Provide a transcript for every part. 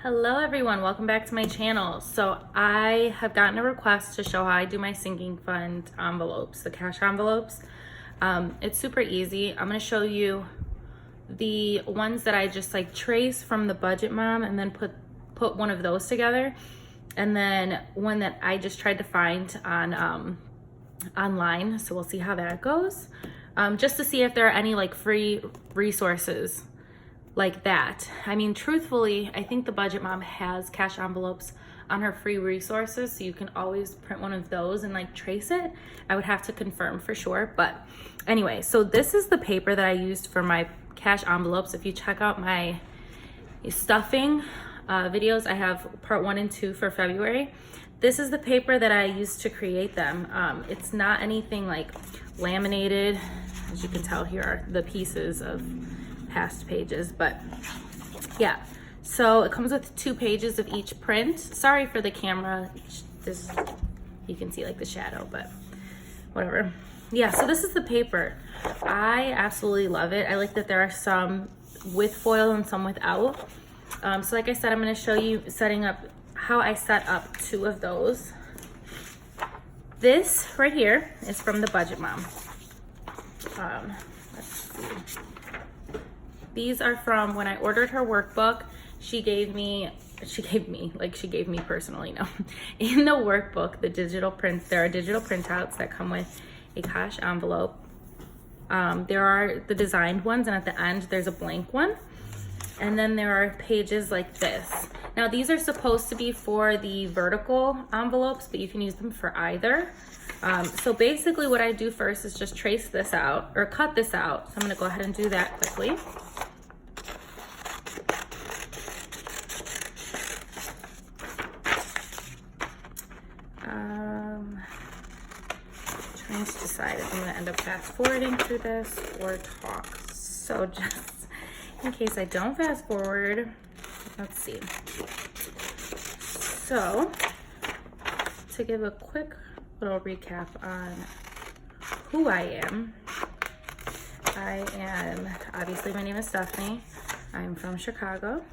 Hello everyone, welcome back to my channel. So I have gotten a request to show how I do my sinking fund envelopes, the cash envelopes. It's super easy. I'm going to show you the ones that I just like trace from the Budget Mom and then put one of those together, and then one that I just tried to find on online. So we'll see how that goes, just to see if there are any like free resources like that. I mean, truthfully, I think the Budget Mom has cash envelopes on her free resources, so you can always print one of those and like trace it. I would have to confirm for sure, but anyway, so this is the paper that I used for my cash envelopes. If you check out my stuffing videos, I have part 1 and 2 for February. This is the paper that I used to create them. It's not anything like laminated. As you can tell, here are the pieces of past pages, but yeah, so it comes with 2 pages of each print. Sorry for the camera, this, you can see like the shadow, but whatever. Yeah, so this is the paper. I absolutely love it. I like that there are some with foil and some without. So like I said, I'm going to show you setting up how I set up 2 of those. This right here is from the Budget Mom. Let's see. These are from when I ordered her workbook. She gave me personally, no. In the workbook, the digital prints, there are digital printouts that come with a cash envelope. There are the designed ones, and at the end, there's a blank one. And then there are pages like this. Now, these are supposed to be for the vertical envelopes, but you can use them for either. So basically what I do first is just trace this out, or cut this out. So I'm gonna go ahead and do that quickly. Trying to decide if I'm gonna end up fast forwarding through this or talk. So just in case I don't fast forward, let's see. So to give a quick little recap on who I am, obviously my name is Stephanie. I'm from Chicago.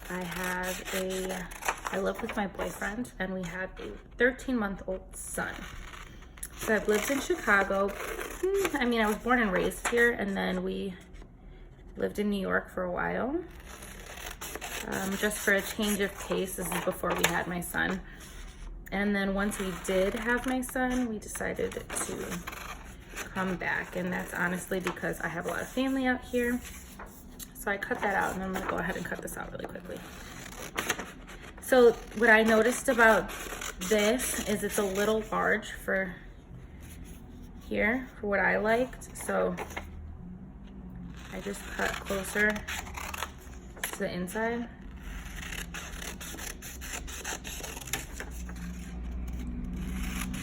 I live with my boyfriend, and we have a 13-month-old son. So I've lived in Chicago. I mean, I was born and raised here, and then we lived in New York for a while. Just for a change of pace. This is before we had my son. And then once we did have my son, we decided to come back. And that's honestly because I have a lot of family out here. So I cut that out, and I'm gonna go ahead and cut this out really quickly. So what I noticed about this is it's a little large for here, for what I liked. So I just cut closer to the inside.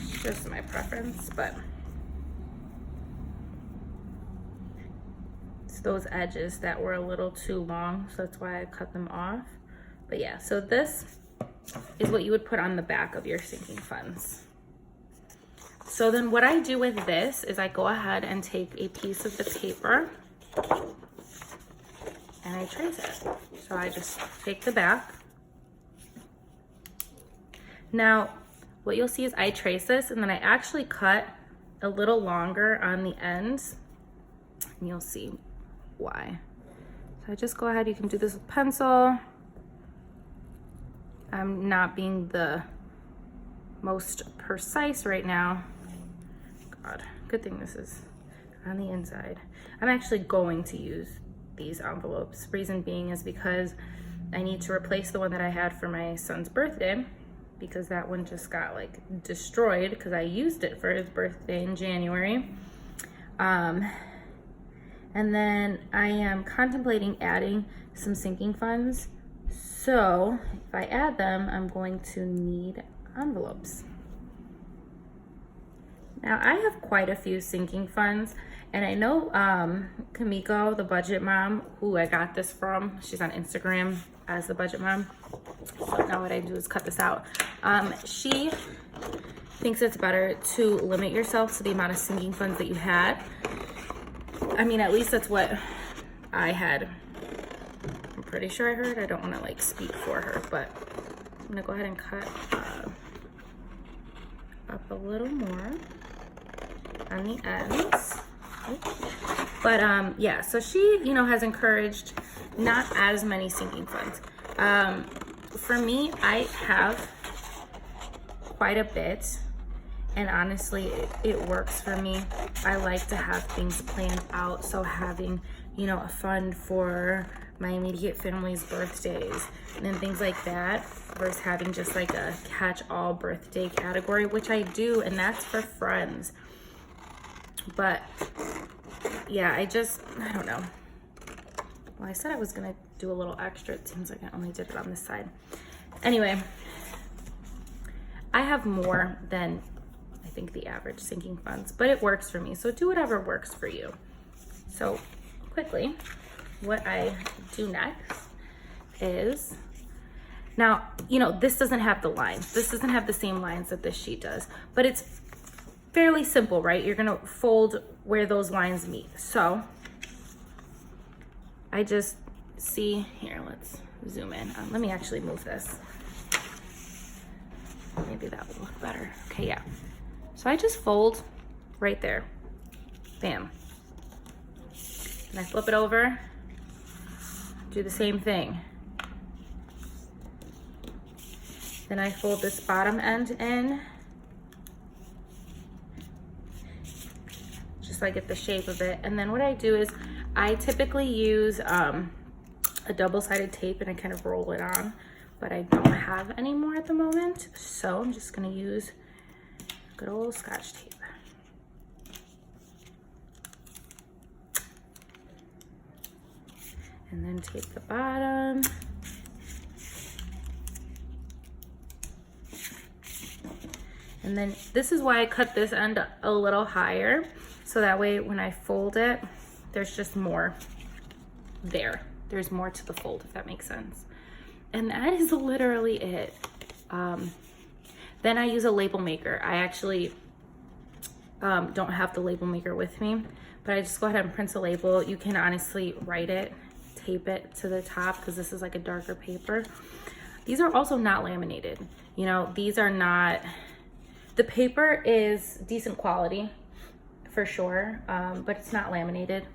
It's just my preference, but it's those edges that were a little too long, so that's why I cut them off. But yeah, so this is what you would put on the back of your sinking funds. So then what I do with this is I go ahead and take a piece of the paper and I trace it. So I just take the back. Now, what you'll see is I trace this, and then I actually cut a little longer on the ends, and you'll see why. So I just go ahead, you can do this with pencil. I'm not being the most precise right now. God, good thing this is on the inside. I'm actually going to use these envelopes. Reason being is because I need to replace the one that I had for my son's birthday, because that one just got like destroyed because I used it for his birthday in January. And then I am contemplating adding some sinking funds. So if I add them, I'm going to need envelopes. Now I have quite a few sinking funds, and I know Kamiko, the Budget Mom, who I got this from, she's on Instagram as the Budget Mom. So now what I do is cut this out. She thinks it's better to limit yourself to the amount of sinking funds that you had. I mean, at least that's what I had pretty sure I heard. I don't want to like speak for her, but I'm gonna go ahead and cut up a little more on the ends. But yeah, so she, you know, has encouraged not as many sinking funds. For me, I have quite a bit, and honestly, it works for me. I like to have things planned out, so having, you know, a fund for my immediate family's birthdays and things like that, versus having just like a catch-all birthday category, which I do, and that's for friends. But yeah, I don't know. Well, I said I was gonna do a little extra. It seems like I only did it on this side. Anyway, I have more than I think the average sinking funds, but it works for me. So do whatever works for you. So quickly, what I do next is, now, you know, this doesn't have the lines. This doesn't have the same lines that this sheet does, but it's fairly simple, right? You're gonna fold where those lines meet. So I just see here, let's zoom in. Let me actually move this. Maybe that will look better. Okay, yeah. So I just fold right there. Bam. And I flip it over, do the same thing. Then I fold this bottom end in, just so I get the shape of it. And then what I do is I typically use a double-sided tape and I kind of roll it on, but I don't have any more at the moment. So I'm just gonna use good old Scotch tape. And then tape the bottom. And then this is why I cut this end a little higher, so that way when I fold it, there's just more there. There's more to the fold, if that makes sense. And that is literally it. Then I use a label maker. I actually don't have the label maker with me, but I just go ahead and print a label. You can honestly write it, tape it to the top, because this is like a darker paper. These are also not laminated. You know, these are not, the paper is decent quality for sure, but it's not laminated.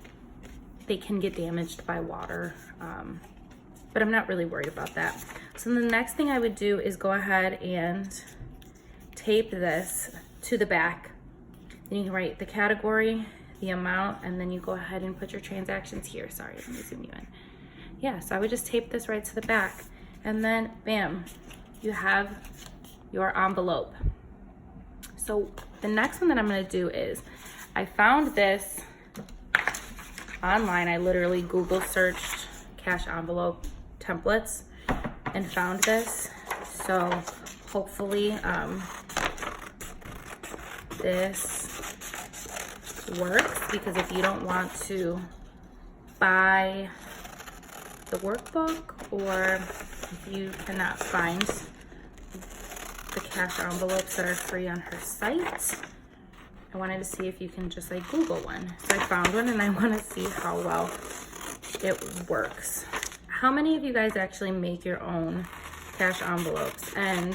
They can get damaged by water, but I'm not really worried about that. So the next thing I would do is go ahead and tape this to the back. Then you can write the category, the amount, and then you go ahead and put your transactions here. Sorry, let me zoom you in. Yeah, so I would just tape this right to the back, and then bam, you have your envelope. So the next one that I'm gonna do is, I found this online. I literally Google searched cash envelope templates and found this. So hopefully this works, because if you don't want to buy the workbook, or if you cannot find the cash envelopes that are free on her site, I wanted to see if you can just like Google one. So I found one, and I want to see how well it works. How many of you guys actually make your own cash envelopes? And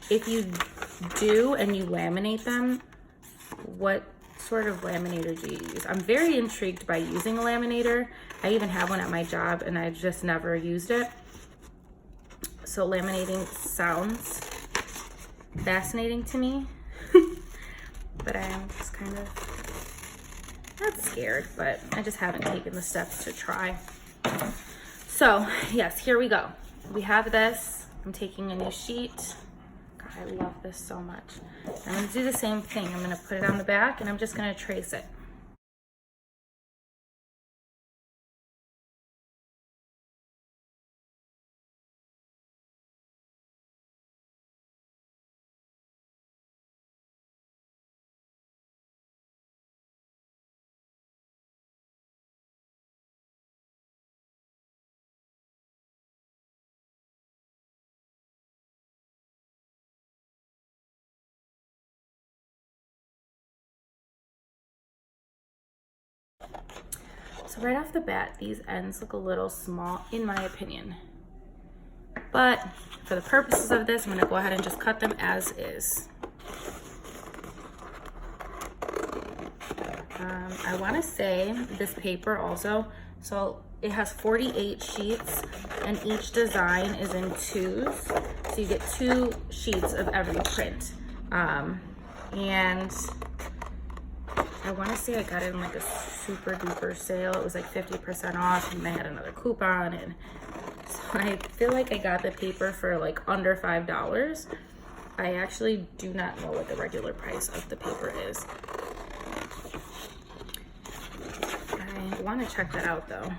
if you do and you laminate them, what sort of laminator do you use? I'm very intrigued by using a laminator. I even have one at my job, and I've just never used it. So laminating sounds fascinating to me. But I'm just kind of not scared, but I just haven't taken the steps to try. So yes, here we go. We have this. I'm taking a new sheet. God, I love this so much. I'm gonna do the same thing. I'm gonna put it on the back, and I'm just gonna trace it. So right off the bat, these ends look a little small in my opinion. But for the purposes of this, I'm gonna go ahead and just cut them as is. I wanna say this paper also, so it has 48 sheets and each design is in 2s. So you get 2 sheets of every print. And I wanna say I got it in like a super duper sale. It was like 50% off and they had another coupon, and so I feel like I got the paper for like under $5. I actually do not know what the regular price of the paper is. I want to check that out though,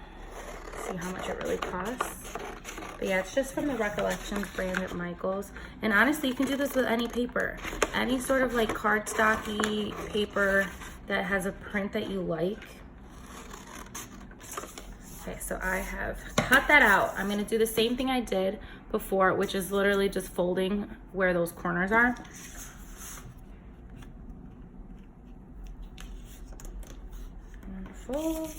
see how much it really costs. But yeah, it's just from the Recollections brand at Michael's. And honestly, you can do this with any paper, any sort of like cardstocky paper that has a print that you like. Okay, so I have cut that out. I'm gonna do the same thing I did before, which is literally just folding where those corners are. And fold.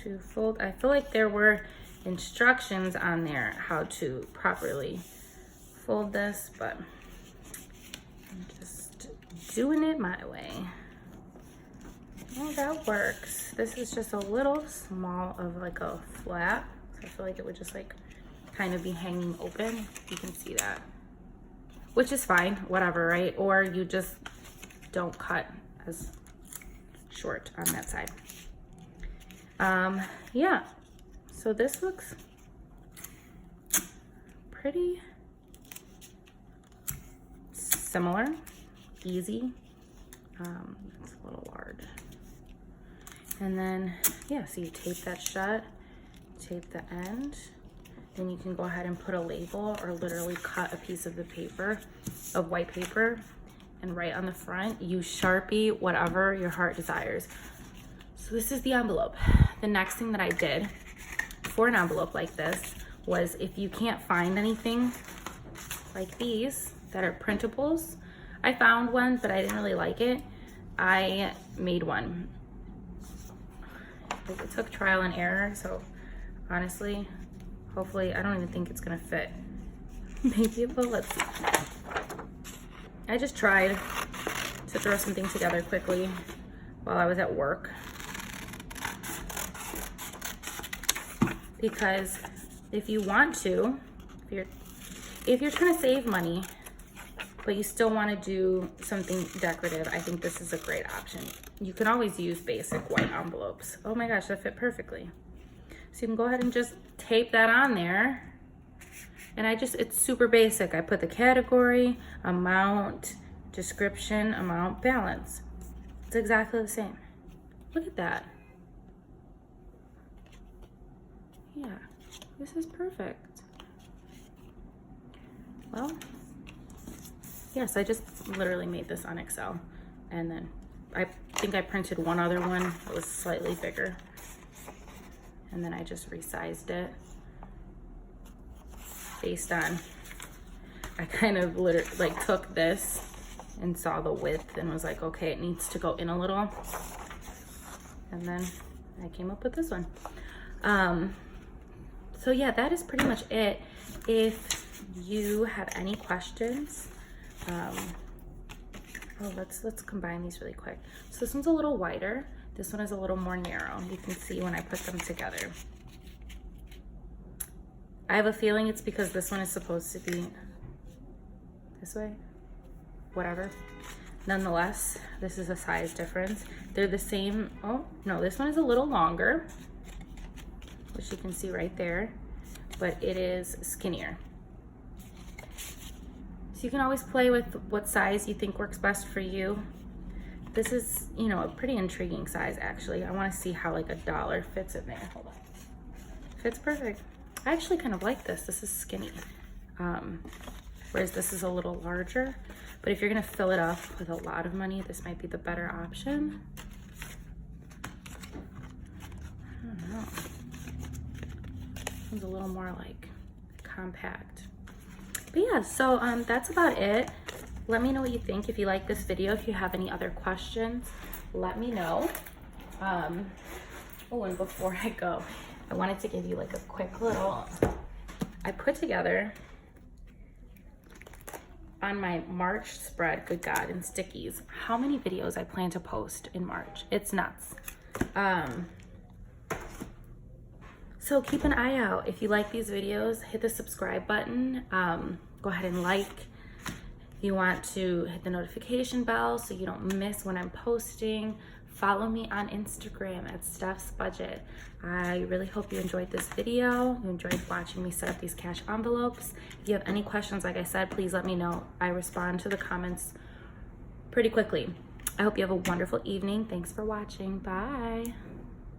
To fold. I feel like there were instructions on there how to properly fold this, but I'm just doing it my way. Oh, that works. This is just a little small of like a flap, so I feel like it would just like kind of be hanging open. You can see that, which is fine, whatever, right? Or you just don't cut as short on that side. Yeah, so this looks pretty similar, easy. It's a little large. And then, yeah, so you tape that shut, tape the end, then you can go ahead and put a label or literally cut a piece of the paper, of white paper, and write on the front, use Sharpie, whatever your heart desires. So this is the envelope. The next thing that I did for an envelope like this was, if you can't find anything like these that are printables, I found one, but I didn't really like it. I made one. It took trial and error, so honestly, hopefully, I don't even think it's gonna fit. Maybe it will, let's see. I just tried to throw something together quickly while I was at work. Because if you want to, if you're trying to save money, but you still want to do something decorative, I think this is a great option. You can always use basic white envelopes. Oh my gosh, that fit perfectly. So you can go ahead and just tape that on there. And it's super basic. I put the category, amount, description, amount, balance. It's exactly the same. Look at that. Yeah, this is perfect. Well, yes, I just literally made this on Excel, and then I think I printed one other one that was slightly bigger, and then I just resized it based on, I kind of literally like took this and saw the width and was like, okay, it needs to go in a little, and then I came up with this one. So yeah, that is pretty much it. If you have any questions, let's combine these really quick. So this one's a little wider. This one is a little more narrow. You can see when I put them together. I have a feeling it's because this one is supposed to be this way, whatever. Nonetheless, this is a size difference. They're the same. Oh no, this one is a little longer, which you can see right there, but it is skinnier. So you can always play with what size you think works best for you. This is, you know, a pretty intriguing size actually. I want to see how like $1 fits in there. Hold on. Fits perfect. I actually kind of like this. This is skinny. Whereas this is a little larger. But if you're gonna fill it up with a lot of money, this might be the better option. I don't know. This one's a little more like compact. But yeah, so that's about it. Let me know what you think. If you like this video, if you have any other questions, let me know. Oh, and before I go, I wanted to give you like a quick little, I put together on my March spread, good God, and stickies, how many videos I plan to post in March. It's nuts. So keep an eye out. If you like these videos, hit the subscribe button. Go ahead and like. If you want to hit the notification bell so you don't miss when I'm posting. Follow me on Instagram at Steph's Budget. I really hope you enjoyed this video. You enjoyed watching me set up these cash envelopes. If you have any questions, like I said, please let me know. I respond to the comments pretty quickly. I hope you have a wonderful evening. Thanks for watching. Bye.